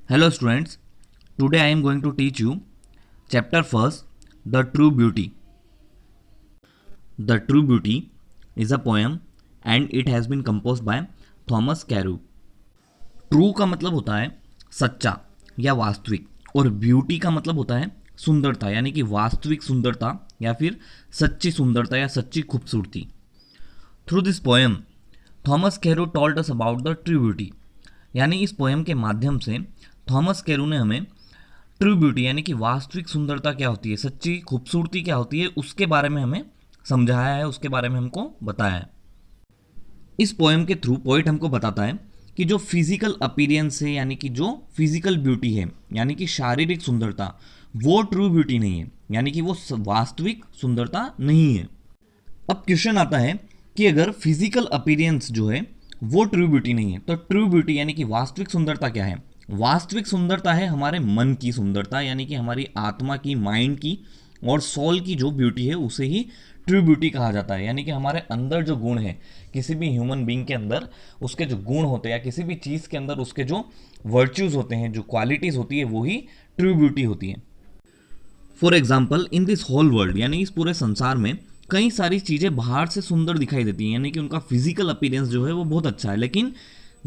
Hello students, today I am going to teach you chapter first, The True Beauty. The True Beauty is a poem and it has been composed by Thomas Carew. True का मतलब होता है सच्चा या वास्तविक और beauty का मतलब होता है सुंदरता यानी कि वास्तविक सुंदरता या फिर सच्ची सुंदरता या सच्ची खूबसूरती. Through this poem Thomas Carew told us about the true beauty. यानी इस पोएम के माध्यम से थॉमस कैरू ने हमें ट्रू ब्यूटी यानी कि वास्तविक सुंदरता क्या होती है, सच्ची खूबसूरती क्या होती है, उसके बारे में हमें समझाया है, उसके बारे में हमको बताया है. इस पोएम के थ्रू पोइट हमको बताता है कि जो फिजिकल अपीयरेंस है यानी कि जो फिजिकल ब्यूटी है यानी कि शारीरिक सुंदरता, वो ट्रू ब्यूटी नहीं है, यानी कि वो वास्तविक सुंदरता नहीं है. अब क्वेश्चन आता है कि अगर फिजिकल अपीयरेंस जो है वो ट्रू ब्यूटी नहीं है तो ट्रू ब्यूटी यानी कि वास्तविक सुंदरता क्या है? वास्तविक सुंदरता है हमारे मन की सुंदरता यानी कि हमारी आत्मा की, माइंड की और सोल की जो ब्यूटी है उसे ही ट्रू ब्यूटी कहा जाता है. यानी कि हमारे अंदर जो गुण है, किसी भी ह्यूमन बीइंग के अंदर उसके जो गुण होते हैं या किसी भी चीज़ के अंदर उसके जो वर्च्यूज होते हैं, जो क्वालिटीज़ होती है, वो ही ट्रू ब्यूटी होती है. For example in this whole world यानी इस पूरे संसार में कई सारी चीज़ें बाहर से सुंदर दिखाई देती हैं यानी कि उनका फिजिकल अपीयरेंस जो है वो बहुत अच्छा है, लेकिन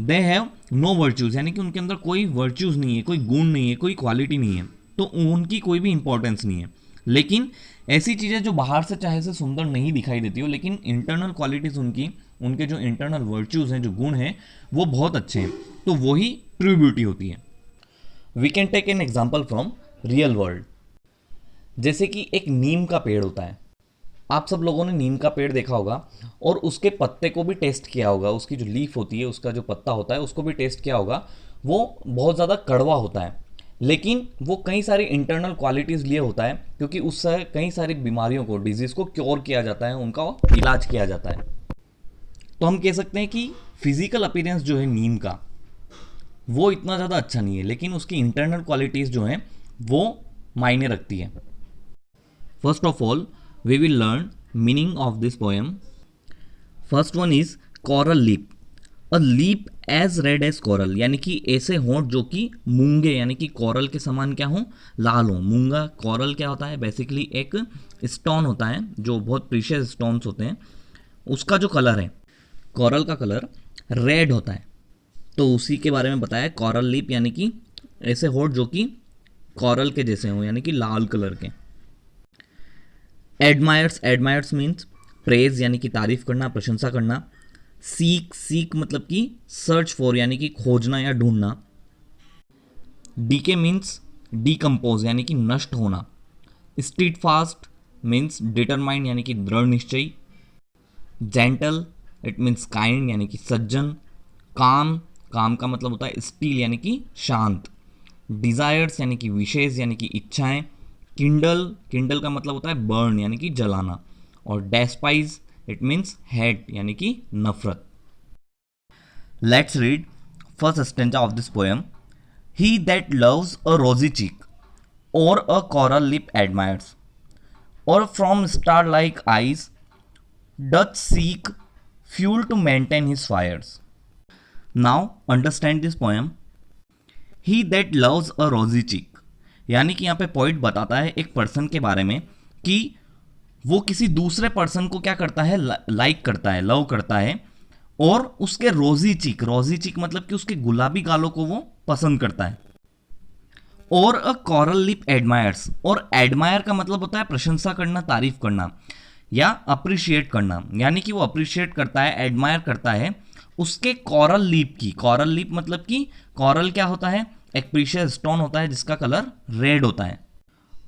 दे हैव नो वर्च्यूज़ यानी कि उनके अंदर कोई वर्च्यूज़ नहीं है, कोई गुण नहीं है, कोई क्वालिटी नहीं है, तो उनकी कोई भी इंपॉर्टेंस नहीं है. लेकिन ऐसी चीज़ें जो बाहर से चाहे से सुंदर नहीं दिखाई देती हो लेकिन इंटरनल क्वालिटीज़ उनकी, उनके जो इंटरनल वर्च्यूज़ हैं, जो गुण हैं, वो बहुत अच्छे हैं, तो वही ट्रू ब्यूटी होती है. We can take an example from real world. जैसे कि एक नीम का पेड़ होता है. आप सब लोगों ने नीम का पेड़ देखा होगा और उसके पत्ते को भी टेस्ट किया होगा, उसकी जो लीफ होती है, उसका जो पत्ता होता है, उसको भी टेस्ट किया होगा. वो बहुत ज़्यादा कड़वा होता है, लेकिन वो कई सारी इंटरनल क्वालिटीज़ लिए होता है क्योंकि उससे कई सारी बीमारियों को, डिजीज़ को क्योर किया जाता है, उनका इलाज किया जाता है. तो हम कह सकते हैं कि फिजिकल अपीयरेंस जो है नीम का, वो इतना ज़्यादा अच्छा नहीं है, लेकिन उसकी इंटरनल क्वालिटीज़ जो हैं वो मायने रखती है. First of all we will learn meaning of this poem. First one is coral leaf. A leaf as red as coral यानी कि ऐसे होंठ जो कि मूंगे यानी कि कोरल के समान क्या हो, लाल हो. मूंगा कोरल क्या होता है? बेसिकली एक स्टोन होता है जो बहुत प्रीशियस स्टोन्स होते हैं, उसका जो कलर है, कोरल का कलर रेड होता है. तो उसी के बारे में बताया, कोरल लीफ यानी कि ऐसे होंठ जो कि कोरल के जैसे हों यानी कि लाल कलर के. एडमायर्स मीन्स प्रेज यानी कि तारीफ करना, प्रशंसा करना. सीक मतलब कि सर्च फॉर यानी कि खोजना या ढूंढना. डीके मीन्स डीकम्पोज यानी कि नष्ट होना. स्टीड फास्ट मीन्स डिटरमाइंड यानी कि दृढ़ निश्चयी. जेंटल इट मीन्स काइंड यानी कि सज्जन. काम का मतलब होता है स्टील यानी कि शांत. डिज़ायर्स यानी कि विशेष यानी कि इच्छाएं. किंडल का मतलब होता है बर्न यानी कि जलाना. और डेस्पाइज इट मीन्स हेट यानी कि नफरत. Let's read first stanza of this poem. He that loves a rosy cheek और अ कोरल लिप एडमायर्स और from star like eyes doth seek fuel to maintain his fires. Now understand this poem. He that loves a rosy cheek यानी कि यहाँ पे point बताता है एक person के बारे में कि वो किसी दूसरे पर्सन को क्या करता है, लाइक करता है, लव करता है, और उसके रोजी चीक मतलब कि उसके गुलाबी गालों को वो पसंद करता है. और अ कोरल लिप एडमायर्स, और एडमायर का मतलब होता है प्रशंसा करना, तारीफ करना या अप्रिशिएट करना, यानी कि वो अप्रिशिएट करता है, एडमायर करता है उसके कोरल लिप की. कोरल लिप मतलब कि कोरल क्या होता है, एक प्रीशियस स्टोन होता है जिसका कलर रेड होता है.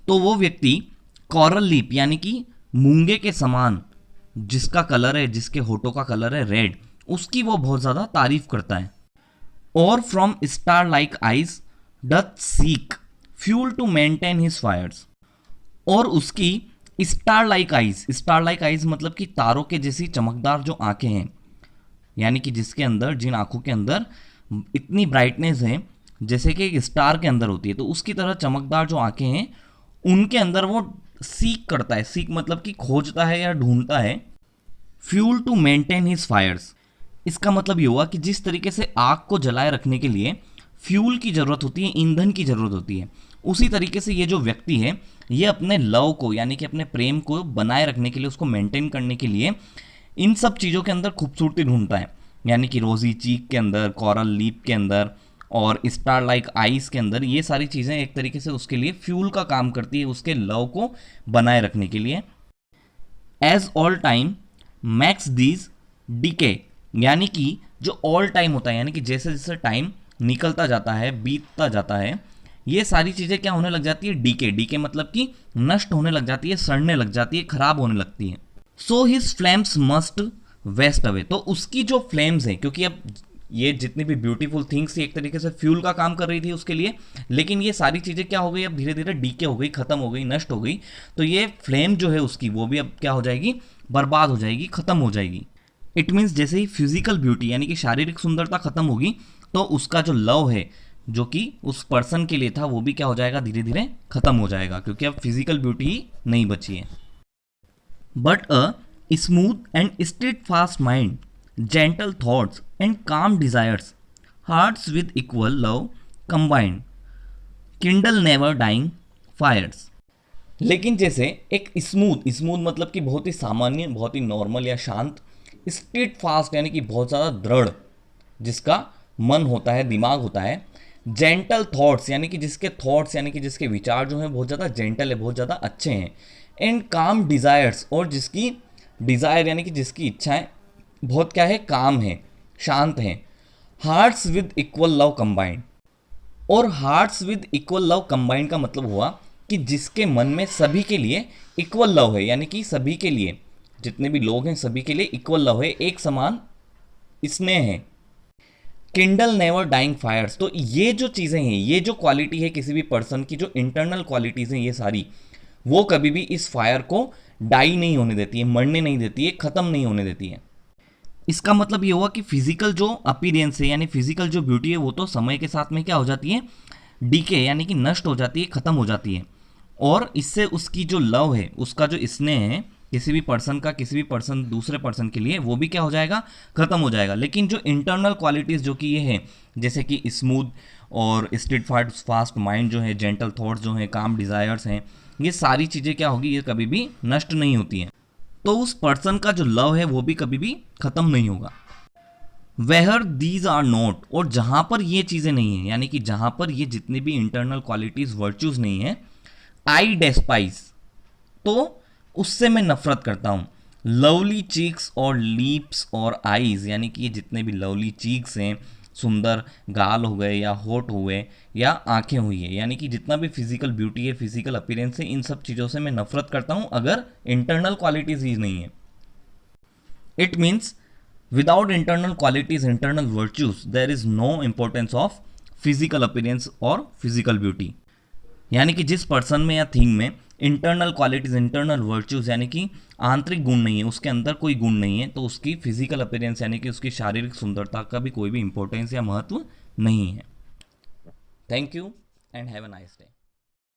तो वो व्यक्ति कोरल लीप यानी कि मूंगे के समान जिसका कलर है, जिसके होठों का कलर है रेड, उसकी वो बहुत ज़्यादा तारीफ करता है. और from star like eyes doth seek fuel to maintain his fires. और उसकी स्टार लाइक आइज मतलब कि तारों के जैसी चमकदार जो आंखें हैं, यानी कि जिसके अंदर, जिन आंखों के अंदर इतनी ब्राइटनेस है जैसे कि एक स्टार के अंदर होती है, तो उसकी तरह चमकदार जो आंखें हैं उनके अंदर वो सीक करता है. सीक मतलब कि खोजता है या ढूंढता है. Fuel to maintain his fires, इसका मतलब ये हुआ कि जिस तरीके से आग को जलाए रखने के लिए फ्यूल की ज़रूरत होती है, ईंधन की ज़रूरत होती है, उसी तरीके से ये जो व्यक्ति है ये अपने लव को यानी कि अपने प्रेम को बनाए रखने के लिए, उसको मेंटेन करने के लिए इन सब चीज़ों के अंदर खूबसूरती ढूंढता है, यानी कि रोजी चीक के अंदर, कोरल लीप के अंदर और स्टार लाइक आइस के अंदर। ये सारी चीज़ें एक तरीके से उसके लिए फ्यूल का काम करती है, उसके लव को बनाए रखने के लिए। As all time makes these decay, यानी कि जो ऑल टाइम होता है, यानी कि जैसे जैसे टाइम निकलता जाता है, बीतता जाता है, ये सारी चीज़ें क्या होने लग जाती है, डीके। डीके मतलब कि नष्ट होने लग जाती है, सड़ने लग जाती है, खराब होने लगती है। So his flames must waste away, तो उसकी जो फ्लेम्स हैं, क्योंकि अब ये जितनी भी ब्यूटीफुल थिंग्स थी एक तरीके से फ्यूल का काम कर रही थी उसके लिए, लेकिन ये सारी चीज़ें क्या हो गई, अब धीरे धीरे डीके हो गई, खत्म हो गई, नष्ट हो गई, तो ये फ्लेम जो है उसकी वो भी अब क्या हो जाएगी, बर्बाद हो जाएगी, खत्म हो जाएगी। इट मीन्स जैसे ही फिजिकल ब्यूटी यानी कि शारीरिक सुंदरता खत्म होगी, तो उसका जो लव है जो कि उस पर्सन के लिए था वो भी क्या हो जाएगा, धीरे धीरे खत्म हो जाएगा, क्योंकि अब फिजिकल ब्यूटी ही नहीं बची है। But a smooth and state fast mind, gentle thoughts and calm desires, hearts with equal love combined, kindle never dying fires। लेकिन जैसे एक स्मूथ मतलब कि बहुत ही सामान्य, बहुत ही नॉर्मल या शांत, स्टेट फास्ट यानी कि बहुत ज़्यादा दृढ़ जिसका मन होता है, दिमाग होता है, जेंटल थॉट्स यानी कि जिसके थॉट्स यानी कि जिसके विचार जो हैं बहुत ज़्यादा जेंटल है, बहुत ज़्यादा अच्छे हैं, एंड काम डिज़ायर्स, और जिसकी डिज़ायर यानी कि जिसकी इच्छाएं बहुत क्या है, काम है, शांत हैं, hearts with equal love combined. और hearts with equal love combined का मतलब हुआ कि जिसके मन में सभी के लिए इक्वल लव है, यानी कि सभी के लिए, जितने भी लोग हैं सभी के लिए इक्वल लव है, एक समान स्नेह है। किंडल नेवर डाइंग फायर्स, तो ये जो चीज़ें हैं, ये जो क्वालिटी है किसी भी पर्सन की, जो इंटरनल क्वालिटीज़ हैं ये सारी, वो कभी भी इस फायर को डाई नहीं होने देती है, मरने नहीं देती है, ख़त्म नहीं होने देती है। इसका मतलब ये हुआ कि फिजिकल जो अपीयरेंस है यानी फिजिकल जो ब्यूटी है वो तो समय के साथ में क्या हो जाती है, डीके यानी कि नष्ट हो जाती है, खत्म हो जाती है, और इससे उसकी जो लव है, उसका जो स्नेह है किसी भी पर्सन का, किसी भी पर्सन दूसरे पर्सन के लिए, वो भी क्या हो जाएगा, खत्म हो जाएगा। लेकिन जो इंटरनल क्वालिटीज़ जो कि ये है, जैसे कि स्मूथ और स्टेट फास्ट माइंड जो है, जेंटल थॉट्स जो हैं, काम डिज़ायर्स हैं, ये सारी चीज़ें क्या होगी, ये कभी भी नष्ट नहीं होती हैं, तो उस पर्सन का जो लव है वो भी कभी भी खत्म नहीं होगा। वेहर दीज आर नॉट, और जहां पर ये चीज़ें नहीं है, यानी कि जहां पर ये जितने भी इंटरनल क्वालिटीज़ वर्च्यूज नहीं है, आई डेस्पाइज, तो उससे मैं नफरत करता हूँ। लवली चीक्स और लीप्स और आईज, यानी कि ये जितने भी लवली चीक्स हैं, सुंदर गाल हो गए या होठ हुए या आंखें हुई है, यानी कि जितना भी फिजिकल ब्यूटी है, फिजिकल अपीयरेंस है, इन सब चीज़ों से मैं नफरत करता हूँ अगर इंटरनल क्वालिटीज ही नहीं है। It means without internal qualities, internal virtues, there is no importance of physical appearance और फिजिकल ब्यूटी। यानी कि जिस पर्सन में या थिंग में इंटरनल क्वालिटीज, इंटरनल वर्च्यूज यानी कि आंतरिक गुण नहीं है, उसके अंदर कोई गुण नहीं है, तो उसकी फिजिकल अपीयरेंस यानी कि उसकी शारीरिक सुंदरता का भी कोई भी इंपॉर्टेंस या महत्व नहीं है। Thank you and have a nice day.